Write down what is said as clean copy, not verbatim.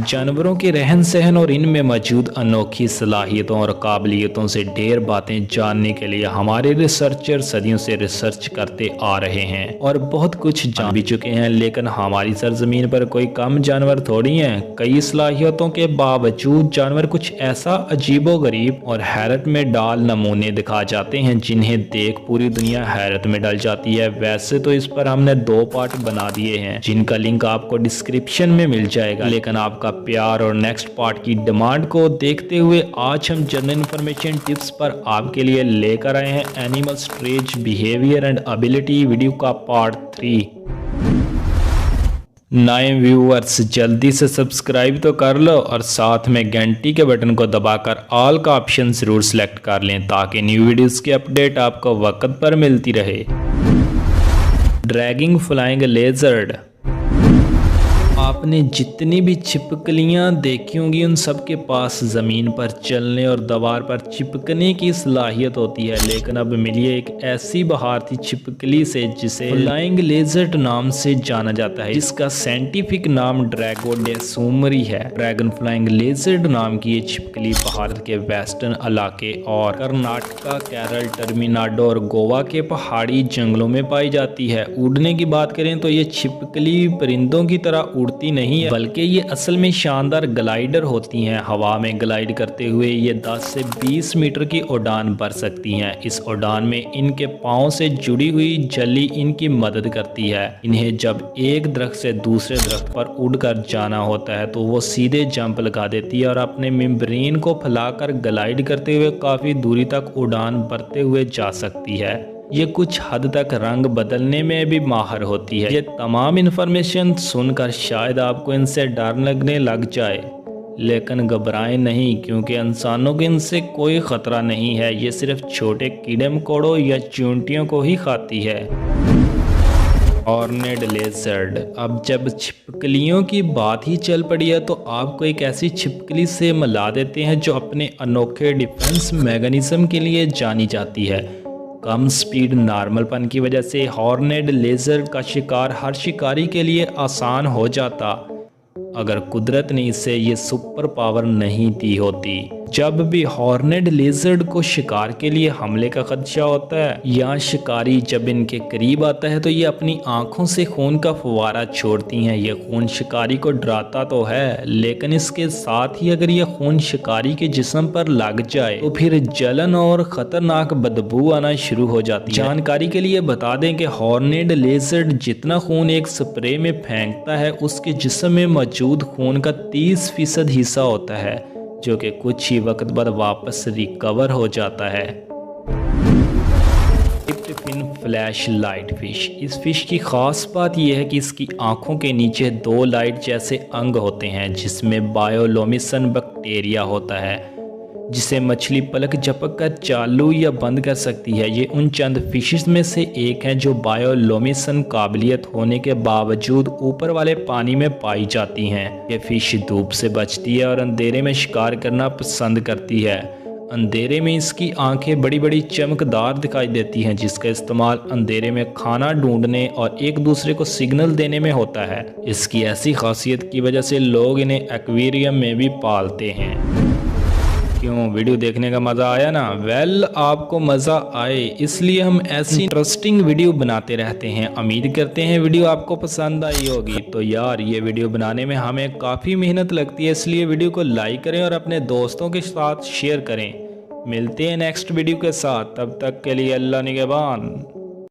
जानवरों के रहन सहन और इनमें मौजूद अनोखी सलाहियतों और काबिलियतों से ढेर बातें जानने के लिए हमारे रिसर्चर सदियों से रिसर्च करते आ रहे हैं और बहुत कुछ जान भी चुके हैं। लेकिन हमारी सरजमीन पर कोई कम जानवर थोड़ी हैं। कई सलाहियतों के बावजूद जानवर कुछ ऐसा अजीबोगरीब और हैरत में डाल नमूने दिखा जाते हैं जिन्हें देख पूरी दुनिया हैरत में डल जाती है। वैसे तो इस पर हमने 2 पार्ट बना दिए हैं जिनका लिंक आपको डिस्क्रिप्शन में मिल जाएगा, लेकिन आपका प्यार और नेक्स्ट पार्ट की डिमांड को देखते हुए आज हम जनरल इंफॉर्मेशन टिप्स पर आपके लिए लेकर आए हैं animal strange behaviour and ability video का पार्ट 3। नए व्यूअर्स जल्दी से सब्सक्राइब तो कर लो और साथ में घंटी के बटन को दबाकर ऑल का ऑप्शन जरूर सेलेक्ट कर लें ताकि न्यू वीडियोस की अपडेट आपको वक्त पर मिलती रहे। Dragging flying लेजर्ड। आपने जितनी भी छिपकलियां देखी होंगी उन सब के पास ज़मीन पर चलने और दीवार पर चिपकने की सलाहियत होती है, लेकिन अब मिलिए एक ऐसी बहारती छिपकली से जिसे फ्लाइंग लेजर्ड नाम से जाना जाता है, जिसका साइंटिफिक नाम ड्रैगोडेसुमरी है। ड्रैगन फ्लाइंग लेजर्ड नाम की ये छिपकली भारत के वेस्टर्न इलाके और कर्नाटका, केरल, तमिलनाडु और गोवा के पहाड़ी जंगलों में पाई जाती है। उड़ने की बात करें तो ये छिपकली परिंदों की तरह उड़ती नहीं है, बल्कि ये असल में शानदार ग्लाइडर होती हैं। हवा में ग्लाइड करते हुए ये 10 से 20 मीटर की उड़ान भर सकती हैं। इस उड़ान में इनके पाँव से जुड़ी हुई झिल्ली इनकी मदद करती है। इन्हें जब एक दरख्त से दूसरे दरख्त पर उड़कर जाना होता है तो वो सीधे जंप लगा देती है और अपने मेम्ब्रेन को फैलाकर ग्लाइड करते हुए काफ़ी दूरी तक उड़ान भरते हुए जा सकती है। ये कुछ हद तक रंग बदलने में भी माहिर होती है। ये तमाम इन्फॉर्मेशन सुनकर शायद आपको इनसे डर लगने लग जाए, लेकिन घबराएं नहीं क्योंकि इंसानों को इनसे कोई ख़तरा नहीं है। ये सिर्फ छोटे कीड़े मकोड़ों या चींटियों को ही खाती है। हॉर्नेड लेजर्ड। अब जब छिपकलियों की बात ही चल पड़ी है तो आपको एक ऐसी छिपकली से मिला देते हैं जो अपने अनोखे डिफेंस मैकेनिज्म के लिए जानी जाती है। कम स्पीड नॉर्मलपन की वजह से हॉर्नेड लेजर्ड का शिकार हर शिकारी के लिए आसान हो जाता अगर कुदरत ने इसे ये सुपर पावर नहीं दी होती। जब भी हॉर्नेड लेजर्ड को शिकार के लिए हमले का खदशा होता है या शिकारी जब इनके करीब आता है तो ये अपनी आंखों से खून का फव्वारा छोड़ती हैं। ये खून शिकारी को डराता तो है, लेकिन इसके साथ ही अगर ये खून शिकारी के जिस्म पर लग जाए तो फिर जलन और खतरनाक बदबू आना शुरू हो जाती है। जानकारी के लिए बता दें कि हॉर्नेड लेजर्ड जितना खून एक स्प्रे में फेंकता है उसके जिस्म में मौजूद खून का 30% हिस्सा होता है, जो कि कुछ ही वक्त बाद वापस रिकवर हो जाता है। Fin flash light fish. इस फिश की खास बात यह है कि इसकी आंखों के नीचे 2 लाइट जैसे अंग होते हैं जिसमें बायोलोमिसन बैक्टीरिया होता है, जिसे मछली पलक झपक कर चालू या बंद कर सकती है। ये उन चंद फिशेस में से एक हैं जो बायोलोमिसन काबिलियत होने के बावजूद ऊपर वाले पानी में पाई जाती हैं। ये फिश धूप से बचती है और अंधेरे में शिकार करना पसंद करती है। अंधेरे में इसकी आंखें बड़ी बड़ी चमकदार दिखाई देती हैं, जिसका इस्तेमाल अंधेरे में खाना ढूंढने और एक दूसरे को सिग्नल देने में होता है। इसकी ऐसी खासियत की वजह से लोग इन्हें एक्वेरियम में भी पालते हैं। क्यों, वीडियो देखने का मज़ा आया ना? वेल, आपको मज़ा आए इसलिए हम ऐसी इंटरेस्टिंग वीडियो बनाते रहते हैं। उम्मीद करते हैं वीडियो आपको पसंद आई होगी। तो यार, ये वीडियो बनाने में हमें काफ़ी मेहनत लगती है, इसलिए वीडियो को लाइक करें और अपने दोस्तों के साथ शेयर करें। मिलते हैं नेक्स्ट वीडियो के साथ, तब तक के लिए अल्लाह निगहबान।